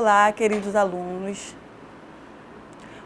Olá, queridos alunos.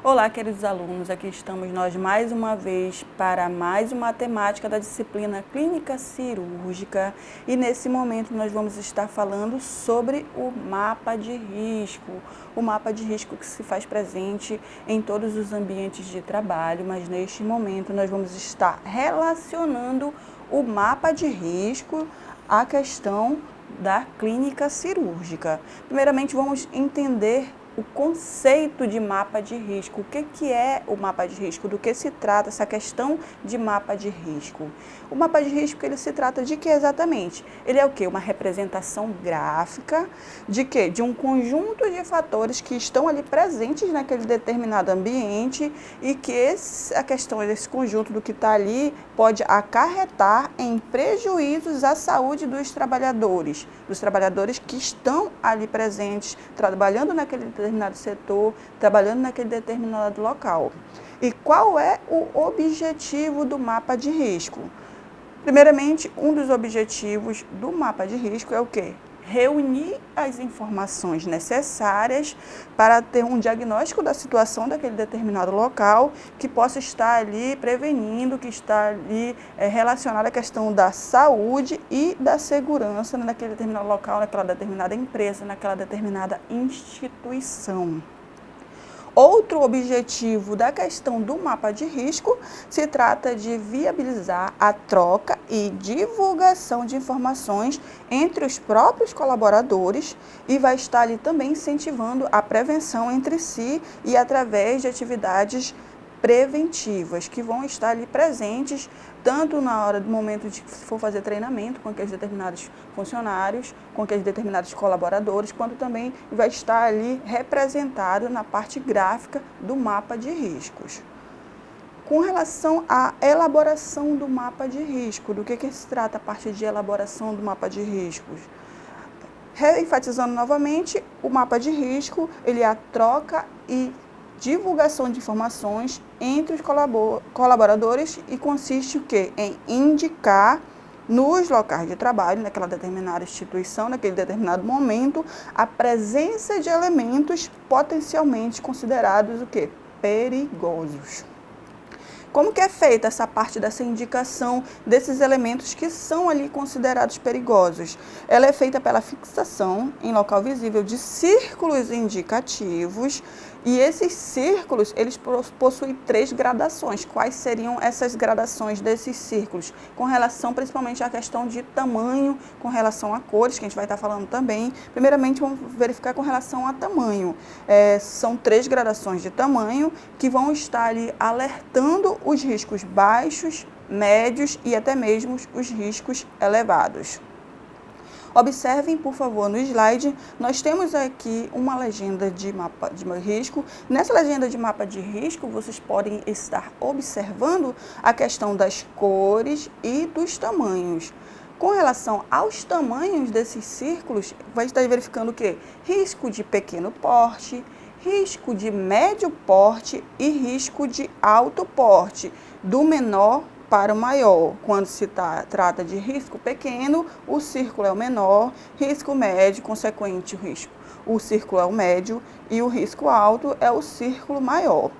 Olá, queridos alunos. Aqui estamos nós mais uma vez para mais uma temática da disciplina Clínica Cirúrgica. E nesse momento nós vamos estar falando sobre o mapa de risco. O mapa de risco que se faz presente em todos os ambientes de trabalho, mas neste momento nós vamos estar relacionando o mapa de risco à questão da clínica cirúrgica. Primeiramente, vamos entender o conceito de mapa de risco. O que é o mapa de risco? Do que se trata essa questão de mapa de risco? O mapa de risco, ele se trata de que exatamente? Ele é o quê? Uma representação gráfica de quê? De um conjunto de fatores que estão ali presentes naquele determinado ambiente e que a questão desse conjunto do que está ali pode acarretar em prejuízos à saúde dos trabalhadores que estão ali presentes, trabalhando naquele determinado setor, trabalhando naquele determinado local. E qual é o objetivo do mapa de risco? Primeiramente, um dos objetivos do mapa de risco é o quê? Reunir as informações necessárias para ter um diagnóstico da situação daquele determinado local que possa estar ali prevenindo, que está ali relacionado à questão da saúde e da segurança naquele determinado local, naquela determinada empresa, naquela determinada instituição. Outro objetivo da questão do mapa de risco se trata de viabilizar a troca e divulgação de informações entre os próprios colaboradores e vai estar ali também incentivando a prevenção entre si e através de atividades preventivas que vão estar ali presentes tanto na hora do momento de que se for fazer treinamento com aqueles determinados funcionários, com aqueles determinados colaboradores, quanto também vai estar ali representado na parte gráfica do mapa de riscos. Com relação à elaboração do mapa de risco, do que se trata a parte de elaboração do mapa de riscos? Reenfatizando novamente, o mapa de risco, ele é a troca e divulgação de informações entre os colaboradores e consiste o quê? Em indicar nos locais de trabalho, naquela determinada instituição, naquele determinado momento, a presença de elementos potencialmente considerados o quê? Perigosos. Como que é feita essa parte dessa indicação desses elementos que são ali considerados perigosos? Ela é feita pela fixação em local visível de círculos indicativos e esses círculos, eles possuem 3 gradações. Quais seriam essas gradações desses círculos? Com relação principalmente à questão de tamanho, com relação a cores, que a gente vai estar falando também. Primeiramente, vamos verificar com relação a tamanho. São 3 gradações de tamanho que vão estar ali alertando os riscos baixos, médios e até mesmo os riscos elevados. Observem, por favor, no slide, nós temos aqui uma legenda de mapa de risco. Nessa legenda de mapa de risco, vocês podem estar observando a questão das cores e dos tamanhos. Com relação aos tamanhos desses círculos, vai estar verificando o quê? Risco de pequeno porte, risco de médio porte e risco de alto porte, do menor para o maior. Quando se trata de risco pequeno, o círculo é o menor, risco médio, consequente risco, o círculo é o médio e o risco alto é o círculo maior.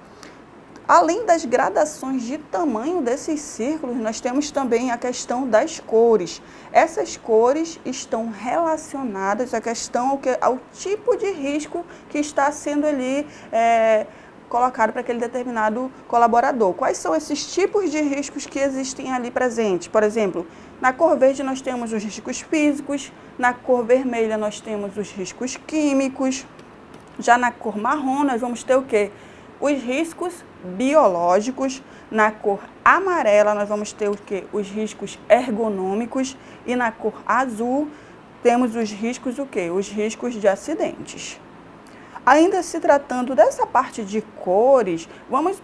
Além das gradações de tamanho desses círculos, nós temos também a questão das cores. Essas cores estão relacionadas à questão ao tipo de risco que está sendo ali colocado para aquele determinado colaborador. Quais são esses tipos de riscos que existem ali presentes? Por exemplo, na cor verde nós temos os riscos físicos, na cor vermelha nós temos os riscos químicos, já na cor marrom nós vamos ter o quê? Os riscos biológicos, na cor amarela nós vamos ter o quê? Os riscos ergonômicos e na cor azul temos os riscos o quê? Os riscos de acidentes. Ainda se tratando dessa parte de cores, vamos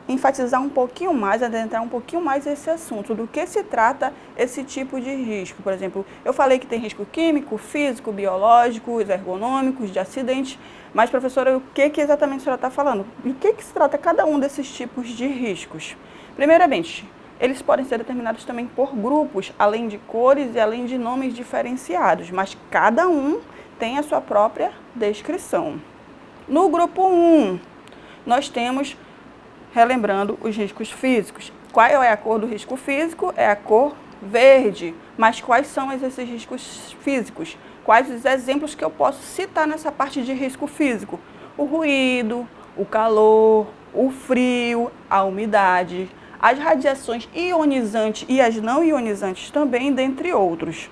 enfatizar um pouquinho mais, adentrar um pouquinho mais esse assunto, do que se trata esse tipo de risco. Por exemplo, eu falei que tem risco químico, físico, biológico, ergonômicos, de acidente, mas, professora, o que exatamente a senhora está falando? Do que se trata cada um desses tipos de riscos? Primeiramente, eles podem ser determinados também por grupos, além de cores e além de nomes diferenciados, mas cada um tem a sua própria descrição. No grupo 1, nós temos, relembrando, os riscos físicos. Qual é a cor do risco físico? É a cor verde. Mas quais são esses riscos físicos? Quais os exemplos que eu posso citar nessa parte de risco físico? O ruído, o calor, o frio, a umidade, as radiações ionizantes e as não ionizantes também, dentre outros.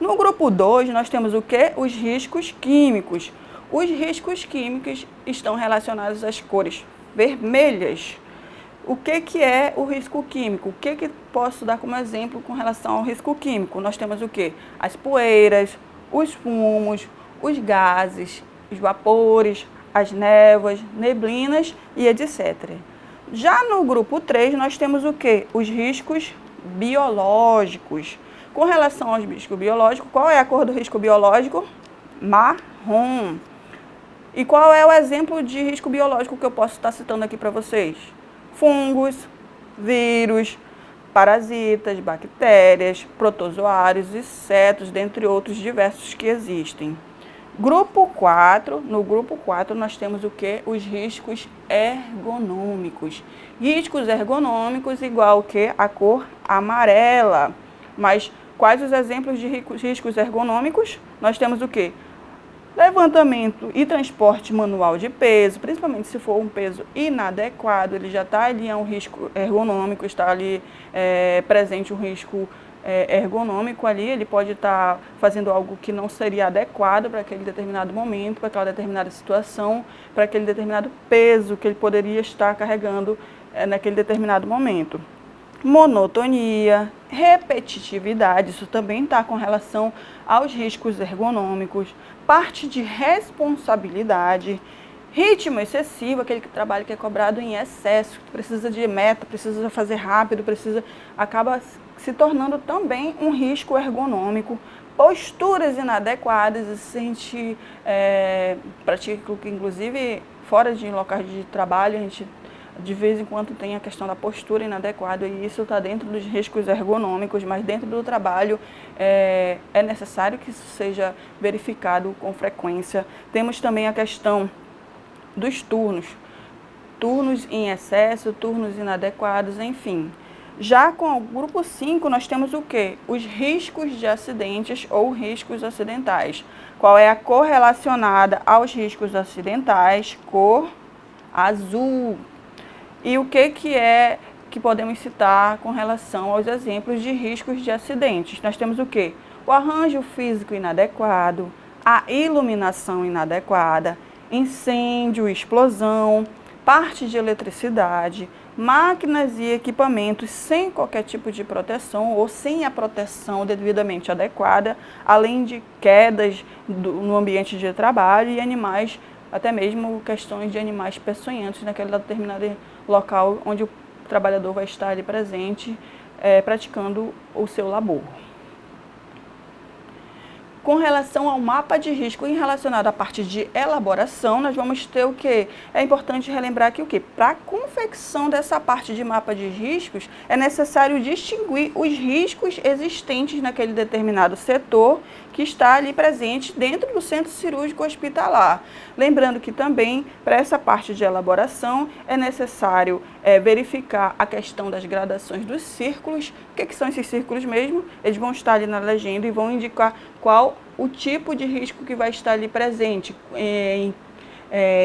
No grupo 2, nós temos o quê? Os riscos químicos. Os riscos químicos estão relacionados às cores vermelhas. O que é o risco químico? O que posso dar como exemplo com relação ao risco químico? Nós temos o quê? As poeiras, os fumos, os gases, os vapores, as névoas, neblinas e etc. Já no grupo 3, nós temos o quê? Os riscos biológicos. Com relação aos riscos biológicos, qual é a cor do risco biológico? Marrom. E qual é o exemplo de risco biológico que eu posso estar citando aqui para vocês? Fungos, vírus, parasitas, bactérias, protozoários, insetos, dentre outros diversos que existem. Grupo 4, no grupo 4 nós temos o que? Os riscos ergonômicos. Riscos ergonômicos igual o que? A cor amarela. Mas quais os exemplos de riscos ergonômicos? Nós temos o que? Levantamento e transporte manual de peso, principalmente se for um peso inadequado, ele já está ali, é um risco ergonômico, está ali presente um risco ergonômico ali, ele pode estar fazendo algo que não seria adequado para aquele determinado momento, para aquela determinada situação, para aquele determinado peso que ele poderia estar carregando naquele determinado momento. Monotonia, repetitividade, isso também está com relação aos riscos ergonômicos, parte de responsabilidade, ritmo excessivo, aquele trabalho que é cobrado em excesso, precisa de meta, precisa fazer rápido, acaba se tornando também um risco ergonômico, posturas inadequadas, a gente pratica, inclusive fora de locais de trabalho, a gente de vez em quando tem a questão da postura inadequada e isso está dentro dos riscos ergonômicos, mas dentro do trabalho é necessário que isso seja verificado com frequência. Temos também a questão dos turnos em excesso, turnos inadequados, enfim. Já com o grupo 5, nós temos o quê? Os riscos de acidentes ou riscos acidentais. Qual é a cor relacionada aos riscos acidentais? Cor azul. E o que é que podemos citar com relação aos exemplos de riscos de acidentes? Nós temos o quê? O arranjo físico inadequado, a iluminação inadequada, incêndio, explosão, parte de eletricidade, máquinas e equipamentos sem qualquer tipo de proteção ou sem a proteção devidamente adequada, além de quedas no ambiente de trabalho e animais, até mesmo questões de animais peçonhentos naquele determinado local onde o trabalhador vai estar ali presente, praticando o seu labor. Com relação ao mapa de risco em relacionado à parte de elaboração, nós vamos ter o quê? É importante relembrar que o quê? Para a confecção dessa parte de mapa de riscos, é necessário distinguir os riscos existentes naquele determinado setor que está ali presente dentro do centro cirúrgico hospitalar. Lembrando que também, para essa parte de elaboração, é necessário verificar a questão das gradações dos círculos. O que são esses círculos mesmo? Eles vão estar ali na legenda e vão indicar qual o tipo de risco que vai estar ali presente,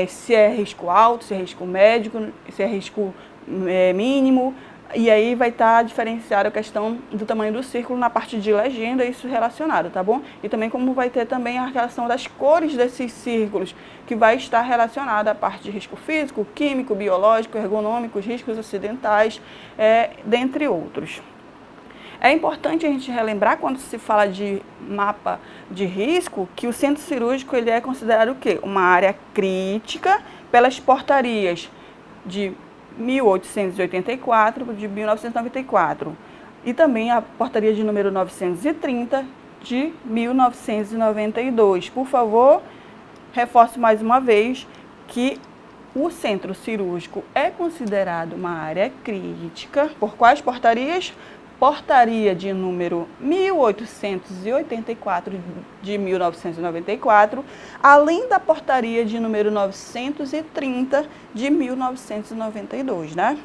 se é risco alto, se é risco médio, se é risco mínimo, e aí vai estar diferenciada a questão do tamanho do círculo na parte de legenda, isso relacionado, tá bom? E também como vai ter também a relação das cores desses círculos, que vai estar relacionada à parte de risco físico, químico, biológico, ergonômico, riscos acidentais, dentre outros. É importante a gente relembrar, quando se fala de mapa de risco, que o centro cirúrgico ele é considerado o quê? Uma área crítica pelas portarias de 1884 de 1994 e também a portaria de número 930 de 1992. Por favor, reforço mais uma vez que o centro cirúrgico é considerado uma área crítica por quais portarias? Portaria de número 1884 de 1994, além da portaria de número 930 de 1992, né?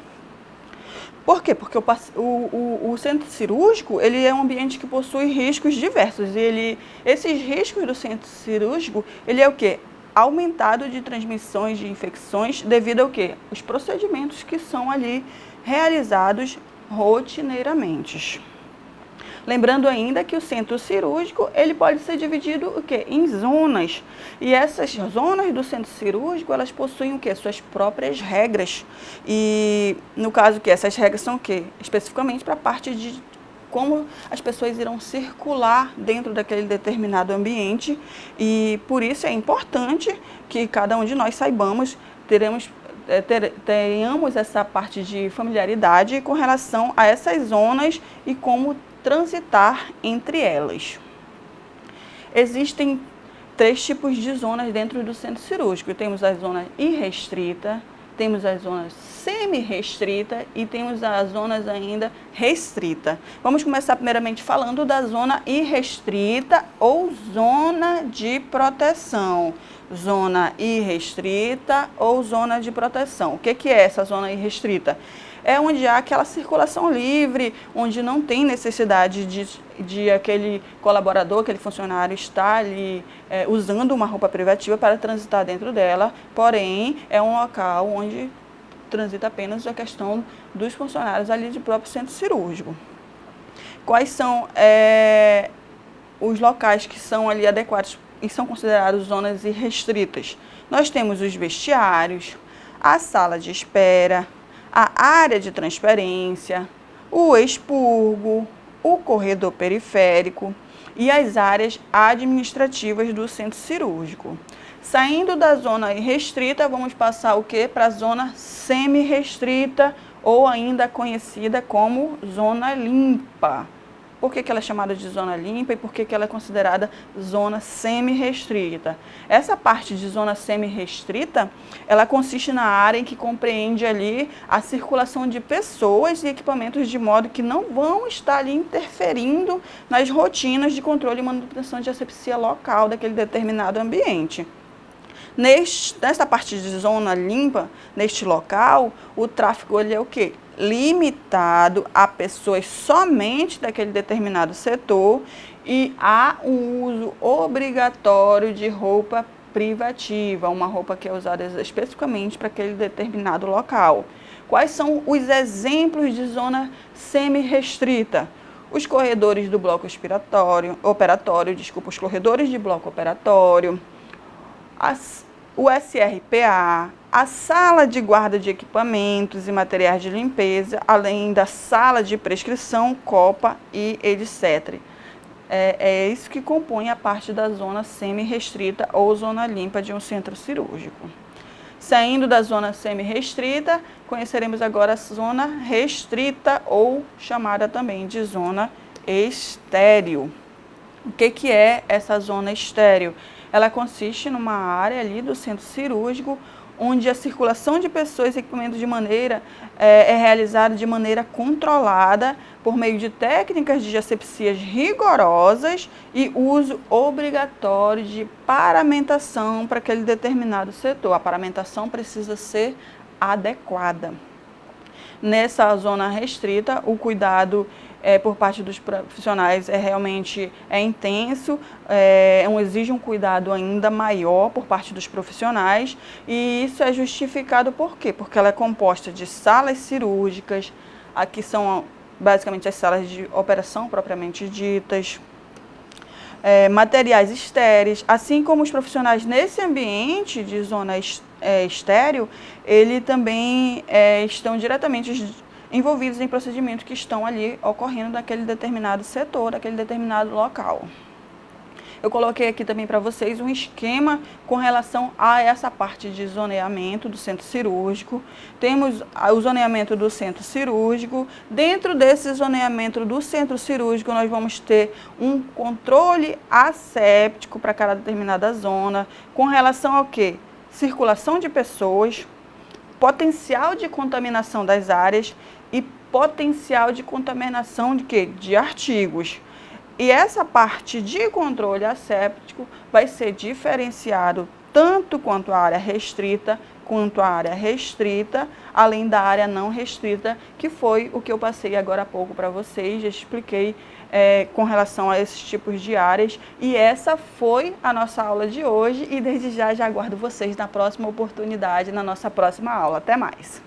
Por quê? Porque o centro cirúrgico, ele é um ambiente que possui riscos diversos. E esses riscos do centro cirúrgico, ele é o quê? Aumentado de transmissões de infecções devido ao quê? Os procedimentos que são ali realizados rotineiramente. Lembrando ainda que o centro cirúrgico, ele pode ser dividido o quê? Em zonas. E essas zonas do centro cirúrgico, elas possuem o quê? Suas próprias regras. E no caso que essas regras são o quê? Especificamente para a parte de como as pessoas irão circular dentro daquele determinado ambiente. E por isso é importante que cada um de nós saibamos, tenhamos essa parte de familiaridade com relação a essas zonas e como transitar entre elas. Existem 3 tipos de zonas dentro do centro cirúrgico. Temos a zona irrestrita, temos as zonas semi-restrita e temos as zonas ainda restrita. Vamos começar primeiramente falando da zona irrestrita ou zona de proteção. Zona irrestrita ou zona de proteção. O que é essa zona irrestrita? É onde há aquela circulação livre, onde não tem necessidade de aquele colaborador, aquele funcionário estar ali usando uma roupa privativa para transitar dentro dela, porém é um local onde transita apenas a questão dos funcionários ali do próprio centro cirúrgico. Quais são os locais que são ali adequados e são considerados zonas irrestritas? Nós temos os vestiários, a sala de espera, a área de transferência, o expurgo, o corredor periférico e as áreas administrativas do centro cirúrgico. Saindo da zona irrestrita, vamos passar o quê? Para a zona semi-restrita ou ainda conhecida como zona limpa. Por que ela é chamada de zona limpa e por que ela é considerada zona semi-restrita? Essa parte de zona semi-restrita, ela consiste na área em que compreende ali a circulação de pessoas e equipamentos de modo que não vão estar ali interferindo nas rotinas de controle e manutenção de asepsia local daquele determinado ambiente. Nesta parte de zona limpa, neste local, o tráfego ele é o quê? Limitado a pessoas somente daquele determinado setor e há um uso obrigatório de roupa privativa, uma roupa que é usada especificamente para aquele determinado local. Quais são os exemplos de zona semi-restrita? Os corredores do bloco operatório, os corredores de bloco operatório, o SRPA, a sala de guarda de equipamentos e materiais de limpeza, além da sala de prescrição, copa e etc. É isso que compõe a parte da zona semi-restrita ou zona limpa de um centro cirúrgico. Saindo da zona semi-restrita, conheceremos agora a zona restrita ou chamada também de zona estéril. O que é essa zona estéril? Ela consiste numa área ali do centro cirúrgico onde a circulação de pessoas e equipamentos é realizada de maneira controlada por meio de técnicas de asepsias rigorosas e uso obrigatório de paramentação para aquele determinado setor. A paramentação precisa ser adequada. Nessa zona restrita, o cuidado por parte dos profissionais realmente intenso, exige um cuidado ainda maior por parte dos profissionais e isso é justificado por quê? Porque ela é composta de salas cirúrgicas, aqui são basicamente as salas de operação propriamente ditas, materiais estéreis, assim como os profissionais nesse ambiente de zona estéril, ele também estão diretamente envolvidos em procedimentos que estão ali ocorrendo naquele determinado setor, naquele determinado local. Eu coloquei aqui também para vocês um esquema com relação a essa parte de zoneamento do centro cirúrgico. Temos o zoneamento do centro cirúrgico. Dentro desse zoneamento do centro cirúrgico, nós vamos ter um controle asséptico para cada determinada zona, com relação ao quê? Circulação de pessoas, potencial de contaminação das áreas e potencial de contaminação de quê? De artigos. E essa parte de controle asséptico vai ser diferenciado tanto quanto a área restrita, além da área não restrita, que foi o que eu passei agora há pouco para vocês, já expliquei com relação a esses tipos de áreas. E essa foi a nossa aula de hoje e desde já aguardo vocês na próxima oportunidade, na nossa próxima aula. Até mais!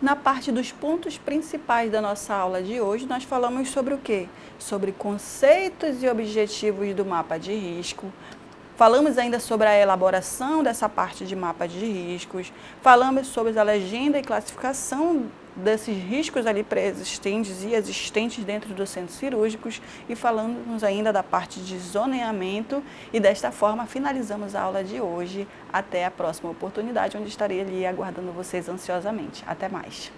Na parte dos pontos principais da nossa aula de hoje, nós falamos sobre o quê? Sobre conceitos e objetivos do mapa de risco. Falamos ainda sobre a elaboração dessa parte de mapa de riscos. Falamos sobre a legenda e classificação desses riscos ali pré-existentes e existentes dentro dos centros cirúrgicos. E falamos ainda da parte de zoneamento. E desta forma finalizamos a aula de hoje. Até a próxima oportunidade, onde estarei ali aguardando vocês ansiosamente. Até mais!